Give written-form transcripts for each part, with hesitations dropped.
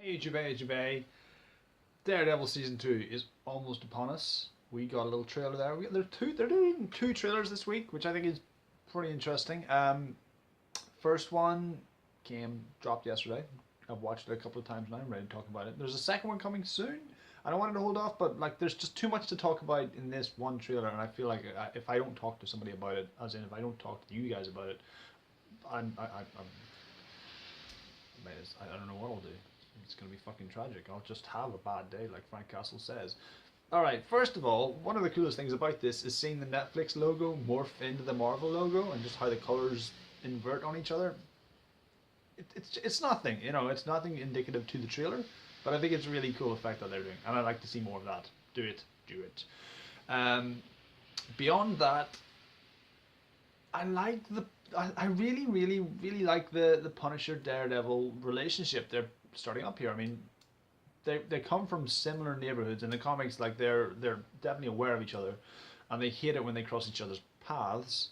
Hey Jubei. Daredevil season 2 is almost upon us. We got a little trailer there. They're doing two trailers this week, which I think is pretty interesting. First one dropped yesterday. I've watched it a couple of times now. I'm ready to talk about it. There's a second one coming soon. I don't want to hold off, but like, there's just too much to talk about in this one trailer, and I feel like if I don't talk to somebody about it, as in if I don't talk to you guys about it, I'm I don't know what I'll do. It's gonna be fucking tragic. I'll just have a bad day, like Frank Castle says. All right. First of all, one of the coolest things about this is seeing the Netflix logo morph into the Marvel logo, and just how the colors invert on each other. It's nothing, it's nothing indicative to the trailer, but I think it's a really cool effect that they're doing, and I'd like to see more of that. Do it. Um, Beyond that, I like the I really like the Punisher Daredevil relationship they're starting up here. I mean, they come from similar neighborhoods in the comics. Like they're definitely aware of each other, and they hate it when they cross each other's paths.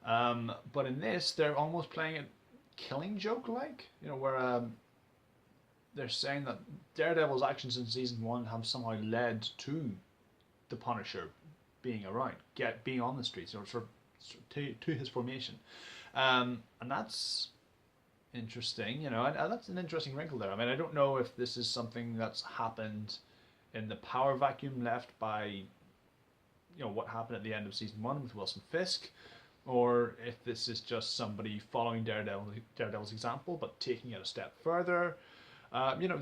But in this, they're almost playing it Killing Joke like, where they're saying that Daredevil's actions in season one have somehow led to the Punisher being around, being on the streets, to his formation. And that's interesting, and that's an interesting wrinkle there. I mean, I don't know if this is something that's happened in the power vacuum left by, what happened at the end of season one with Wilson Fisk, or if this is just somebody following Daredevil's example, but taking it a step further.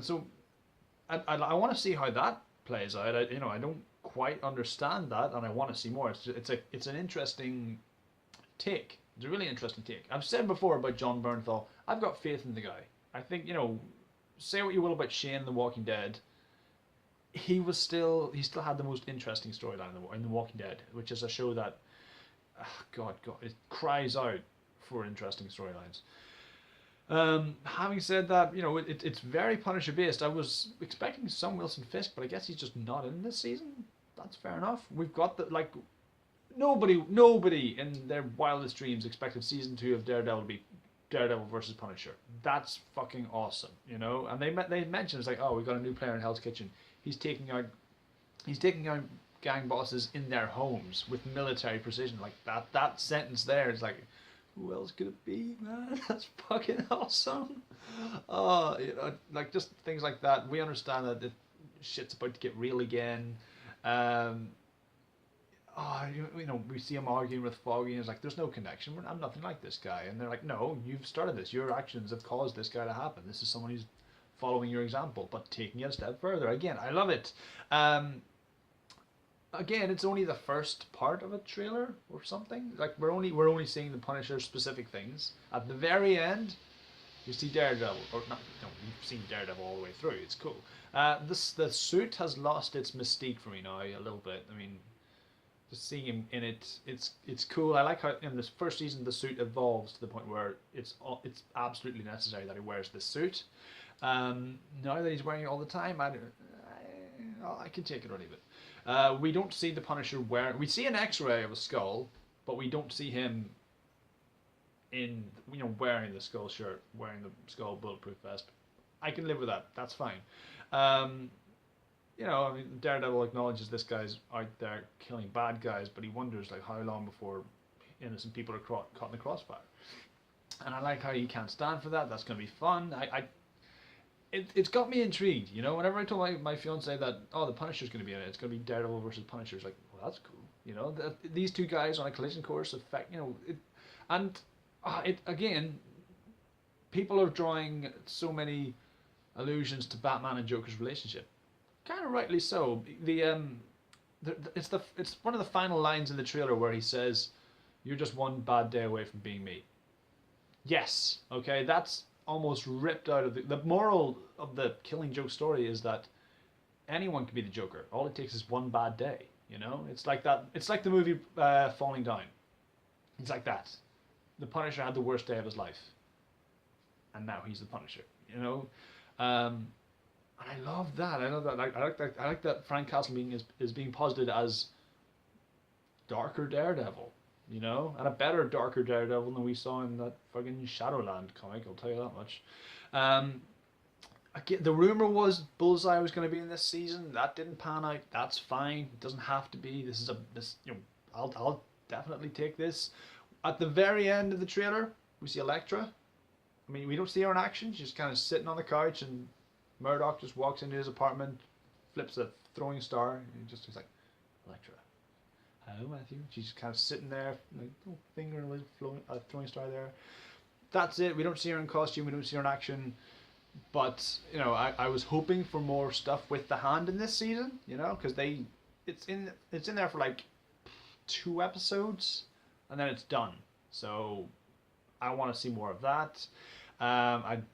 So I want to see how that plays out. I don't quite understand that, and I want to see more. It's an interesting take. It's a really interesting take. I've said before about John Bernthal, I've got faith in the guy. I think, say what you will about Shane in The Walking Dead, he still had the most interesting storyline in The Walking Dead, which is a show that, God, it cries out for interesting storylines. Having said that, it's very Punisher based. I was expecting some Wilson Fisk, but I guess he's just not in this season. That's fair enough. We've got the like nobody in their wildest dreams expected season two of Daredevil to be Daredevil versus Punisher. That's fucking awesome, And they mentioned it's like, oh, we've got a new player in Hell's Kitchen. He's taking out he's taking out gang bosses in their homes with military precision. Like that sentence there is like, who else could it be, man? That's fucking awesome. Like just things like that. We understand that the shit's about to get real again. Um, we see him arguing with Foggy, and it's like, there's no connection. I'm nothing like this guy. And they're like, no, you've started this. Your actions have caused this guy to happen. This is someone who's following your example, but taking it a step further. Again, I love it. Again, it's only the first part of a trailer or something. Like we're only seeing the Punisher specific things. At the very end, you see Daredevil, or not? No, you've seen Daredevil all the way through. It's cool. The suit has lost its mystique for me now a little bit. I mean, just seeing him in it, it's cool. I like how in this first season the suit evolves to the point where it's absolutely necessary that he wears this suit. Now that he's wearing it all the time, I can take it or leave it. We don't see the Punisher wearing. We see an X-ray of a skull, but we don't see him in wearing the skull shirt, wearing the skull bulletproof vest. I can live with that. That's fine. I mean, Daredevil acknowledges this guy's out there killing bad guys, but he wonders like how long before innocent people are caught in the crossfire. And I like how he can't stand for that. That's going to be fun. It's got me intrigued. Whenever I told my fiance that, oh, the Punisher's going to be in it, it's going to be Daredevil versus Punisher. It's like, well, that's cool. These two guys on a collision course affect, and it again, people are drawing so many allusions to Batman and Joker's relationship. Kind of rightly so. It's one of the final lines in the trailer where he says, "You're just one bad day away from being me." Yes, okay, that's almost ripped out of the moral of the Killing Joke story is that anyone can be the Joker. All it takes is one bad day. It's like that. It's like the movie Falling Down. It's like that. The Punisher had the worst day of his life, and now he's the Punisher. And I love that. I love that. I like that Frank Castle is being posited as darker Daredevil. And a better, darker Daredevil than we saw in that fucking Shadowland comic. I'll tell you that much. Um, Again, the rumor was Bullseye was going to be in this season. That didn't pan out. That's fine. It doesn't have to be. This. I'll definitely take this. At the very end of the trailer, we see Elektra. I mean, we don't see her in action. She's just kind of sitting on the couch, and Murdoch just walks into his apartment, flips a throwing star, and he's like, Elektra. Hello, Matthew. She's kind of sitting there, like little finger and a throwing star there. That's it. We don't see her in costume. We don't see her in action. But I was hoping for more stuff with the hand in this season. Because it's in there for like 2 episodes, and then it's done. So I want to see more of that. Of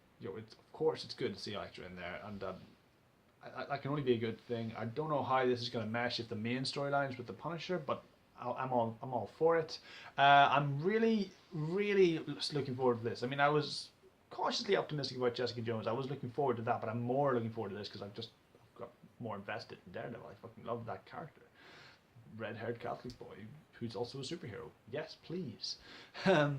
course it's good to see Elektra in there, and that can only be a good thing. I don't know how this is going to mesh with the main storylines with the Punisher, but I'm all for it. I'm really, really looking forward to this. I mean, I was cautiously optimistic about Jessica Jones. I was looking forward to that, but I'm more looking forward to this because I've got more invested in Daredevil. I fucking love that character. Red-haired Catholic boy who's also a superhero. Yes, please. Yeah,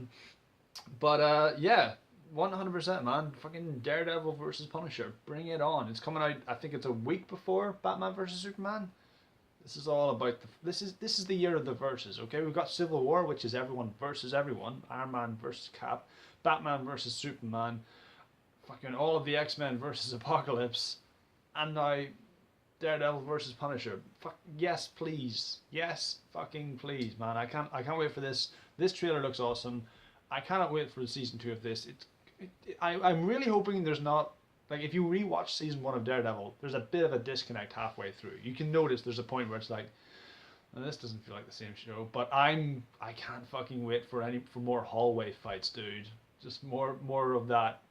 100%, man. Fucking Daredevil versus Punisher. Bring it on. It's coming out, I think it's a week before Batman versus Superman. This is all about this is the year of the verses, okay? We've got Civil War, which is everyone versus everyone. Iron Man versus Cap. Batman versus Superman. Fucking all of the X-Men versus Apocalypse. And now Daredevil versus Punisher. Fuck yes, please. Yes, fucking please, man. I can't wait for this. This trailer looks awesome. I cannot wait for season 2 of this. I'm really hoping there's not, like, if you rewatch season 1 of Daredevil, there's a bit of a disconnect halfway through. You can notice there's a point where it's like, well, this doesn't feel like the same show. But I can't fucking wait for more hallway fights, dude. Just more of that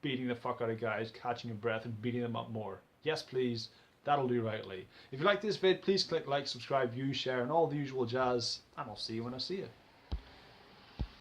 beating the fuck out of guys, catching your breath, and beating them up more. Yes, please. That'll do rightly. If you like this vid, please click like, subscribe, view, share, and all the usual jazz. And I'll see you when I see you.